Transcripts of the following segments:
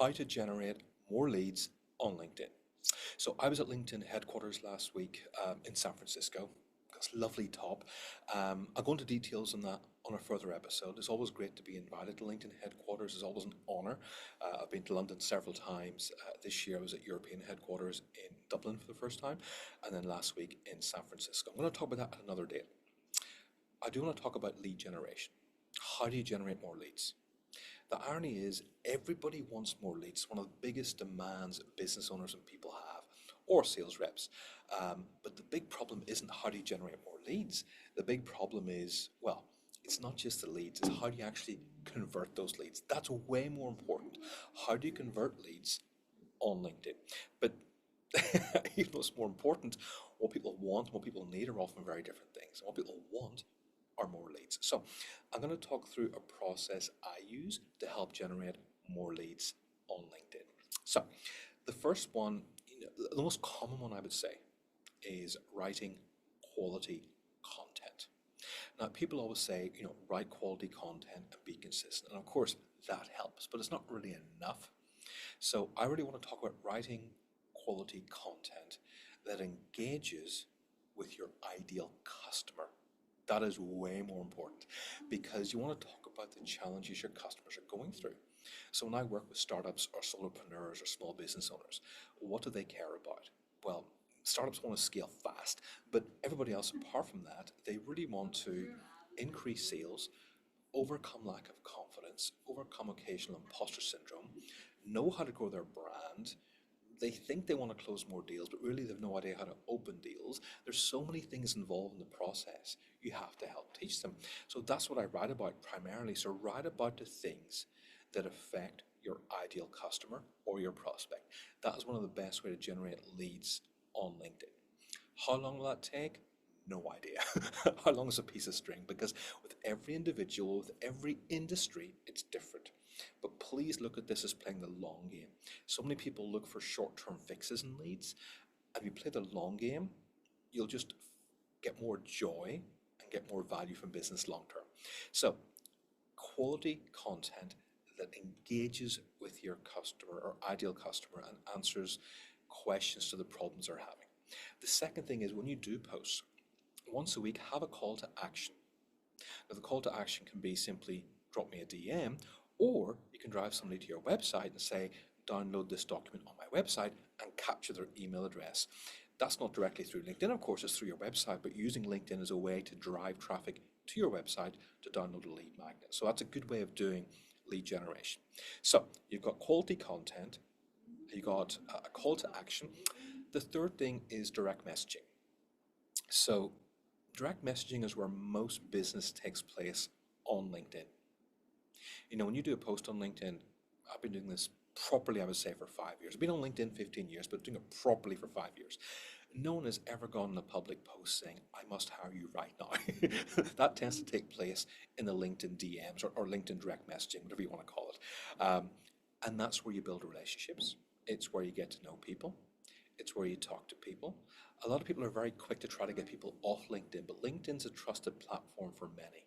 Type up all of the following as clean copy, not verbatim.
how to generate more leads on LinkedIn. So I was at LinkedIn headquarters last week in San Francisco. That's a lovely top. I'll go into details on that on a further episode. It's always great to be invited to LinkedIn headquarters. It's always an honor. I've been to London several times. This year I was at European headquarters in Dublin for the first time, and then last week in San Francisco. I'm going to talk about that at another date. I do want to talk about lead generation. How do you generate more leads? The irony is everybody wants more leads. One of the biggest demands business owners and people have, or sales reps. But the big problem isn't how do you generate more leads. The big problem is, well, it's not just the leads, it's how do you actually convert those leads. That's way more important. How do you convert leads on LinkedIn? But even though it's more important, what people want, what people need are often very different things. And what people want are more leads. So I'm going to talk through a process I use to help generate more leads on LinkedIn. So the first one, the most common one I would say is writing quality content. Now people always say, write quality content and be consistent. And of course that helps, but it's not really enough. So I really want to talk about writing quality content that engages with your ideal customer. That is way more important because you want to talk about the challenges your customers are going through. So when I work with startups or solopreneurs or small business owners, what do they care about? Well, startups want to scale fast, but everybody else apart from that, they really want to increase sales, overcome lack of confidence, overcome occasional imposter syndrome, know how to grow their brand. They think they want to close more deals, but really they have no idea how to open deals. There's so many things involved in the process. You have to help teach them. So that's what I write about primarily. So write about the things that affect your ideal customer or your prospect. That is one of the best ways to generate leads on LinkedIn. How long will that take? No idea. How long is a piece of string? Because with every individual, with every industry, it's different. But please look at this as playing the long game. So many people look for short-term fixes and leads. If you play the long game, you'll just get more joy and get more value from business long term. So quality content that engages with your customer or ideal customer and answers questions to the problems they're having. The second thing is when you do posts, once a week, have a call to action. Now, the call to action can be simply drop me a DM, or you can drive somebody to your website and say, download this document on my website and capture their email address. That's not directly through LinkedIn, of course, it's through your website, but using LinkedIn as a way to drive traffic to your website to download a lead magnet. So that's a good way of doing lead generation. So you've got quality content, you've got a call to action. The third thing is direct messaging. So direct messaging is where most business takes place on LinkedIn. When you do a post on LinkedIn, I've been doing this properly, I would say, for 5 years. I've been on LinkedIn 15 years, but doing it properly for 5 years. No one has ever gone in a public post saying, I must hire you right now. That tends to take place in the LinkedIn DMs or LinkedIn direct messaging, whatever you want to call it. And that's where you build relationships. It's where you get to know people. It's where you talk to people. A lot of people are very quick to try to get people off LinkedIn, but LinkedIn's a trusted platform for many.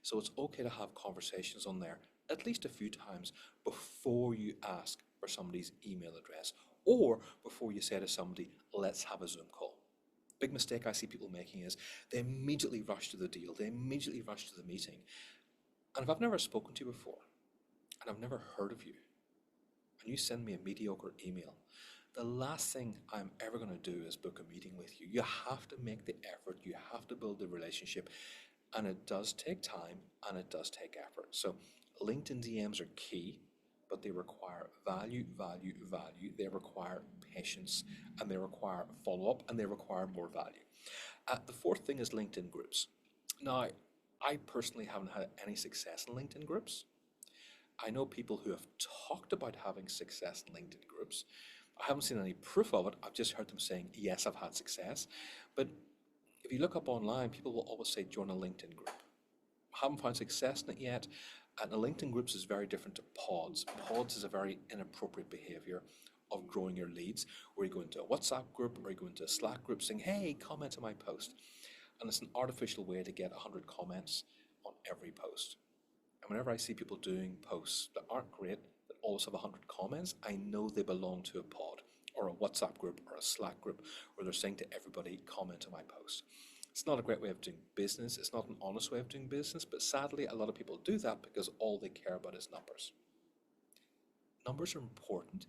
So it's okay to have conversations on there at least a few times before you ask for somebody's email address or before you say to somebody, let's have a Zoom call. Big mistake I see people making is they immediately rush to the deal. They immediately rush to the meeting. And if I've never spoken to you before and I've never heard of you and you send me a mediocre email, the last thing I'm ever going to do is book a meeting with you. You have to make the effort. You have to build the relationship. And it does take time and it does take effort. So LinkedIn DMs are key, but they require value. They require patience and they require follow-up and they require more value. The fourth thing is LinkedIn groups. Now, I personally haven't had any success in LinkedIn groups. I know people who have talked about having success in LinkedIn groups. I haven't seen any proof of it. I've just heard them saying, yes, I've had success. But if you look up online, people will always say, join a LinkedIn group. I haven't found success in it yet. And the LinkedIn groups is very different to pods. Pods is a very inappropriate behavior of growing your leads, where you go into a WhatsApp group or you go into a Slack group saying, hey, comment on my post. And it's an artificial way to get 100 comments on every post. And whenever I see people doing posts that aren't great, that always have 100 comments, I know they belong to a pod or a WhatsApp group or a Slack group where they're saying to everybody, comment on my post. It's not a great way of doing business. It's not an honest way of doing business, but sadly, a lot of people do that because all they care about is numbers. Numbers are important,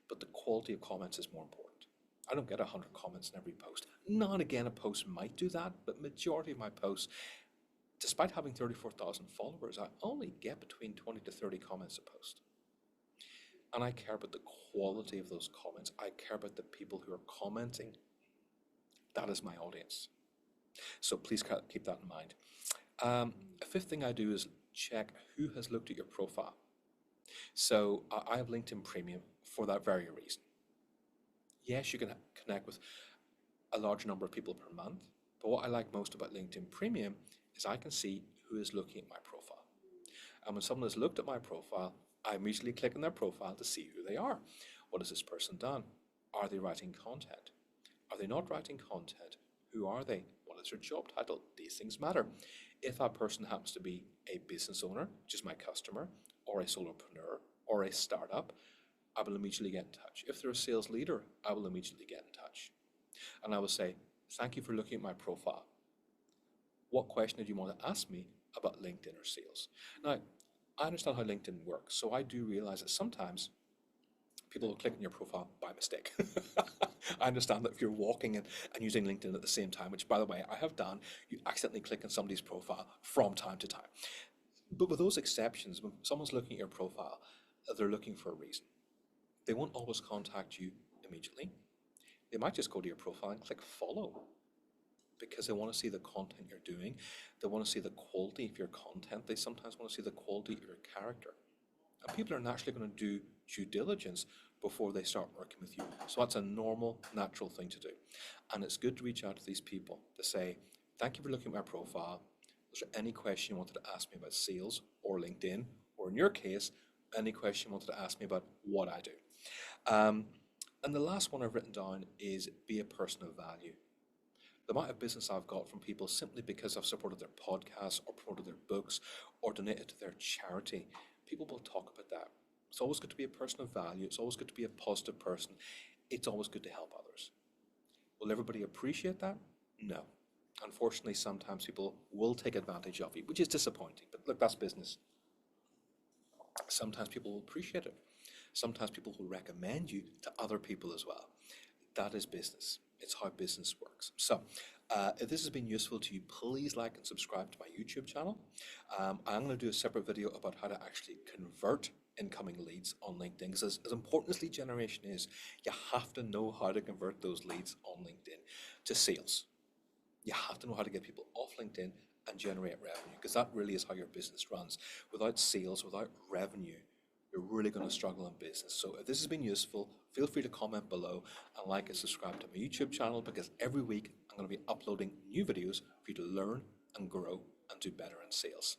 but the quality of comments is more important. I don't get 100 comments in every post. Now and again, a post might do that, but majority of my posts, despite having 34,000 followers, I only get between 20 to 30 comments a post. And I care about the quality of those comments. I care about the people who are commenting. That is my audience. So please keep that in mind. A fifth thing I do is check who has looked at your profile. So I have LinkedIn Premium for that very reason. Yes, you can connect with a large number of people per month, but what I like most about LinkedIn Premium is I can see who is looking at my profile. And when someone has looked at my profile, I immediately click on their profile to see who they are. What has this person done? Are they writing content? Are they not writing content? Who are they? What is their job title? These things matter. If that person happens to be a business owner, which is my customer, or a solopreneur, or a startup, I will immediately get in touch. If they're a sales leader, I will immediately get in touch. And I will say, thank you for looking at my profile. What question did you want to ask me about LinkedIn or sales? Now, I understand how LinkedIn works, so I do realize that sometimes people will click on your profile by mistake. I understand that if you're walking and using LinkedIn at the same time, which by the way, I have done, you accidentally click on somebody's profile from time to time. But with those exceptions, when someone's looking at your profile, they're looking for a reason. They won't always contact you immediately. They might just go to your profile and click follow because they want to see the content you're doing. They want to see the quality of your content. They sometimes want to see the quality of your character. And people are naturally going to do due diligence before they start working with you. So that's a normal, natural thing to do. And it's good to reach out to these people to say, thank you for looking at my profile. Was there any question you wanted to ask me about sales or LinkedIn? Or in your case, any question you wanted to ask me about what I do? And the last one I've written down is be a person of value. The amount of business I've got from people simply because I've supported their podcasts or promoted their books or donated to their charity, people will talk about that. It's always good to be a person of value. It's always good to be a positive person. It's always good to help others. Will everybody appreciate that? No. Unfortunately, sometimes people will take advantage of you, which is disappointing. But look, that's business. Sometimes people will appreciate it. Sometimes people will recommend you to other people as well. That is business. It's how business works. So if this has been useful to you, please like and subscribe to my YouTube channel. I'm going to do a separate video about how to actually convert incoming leads on LinkedIn. Because as important as lead generation is, you have to know how to convert those leads on LinkedIn to sales. You have to know how to get people off LinkedIn and generate revenue, because that really is how your business runs. Without sales, without revenue, you're really going to struggle in business. So if this has been useful, feel free to comment below and like and subscribe to my YouTube channel, because every week I'm going to be uploading new videos for you to learn and grow and do better in sales.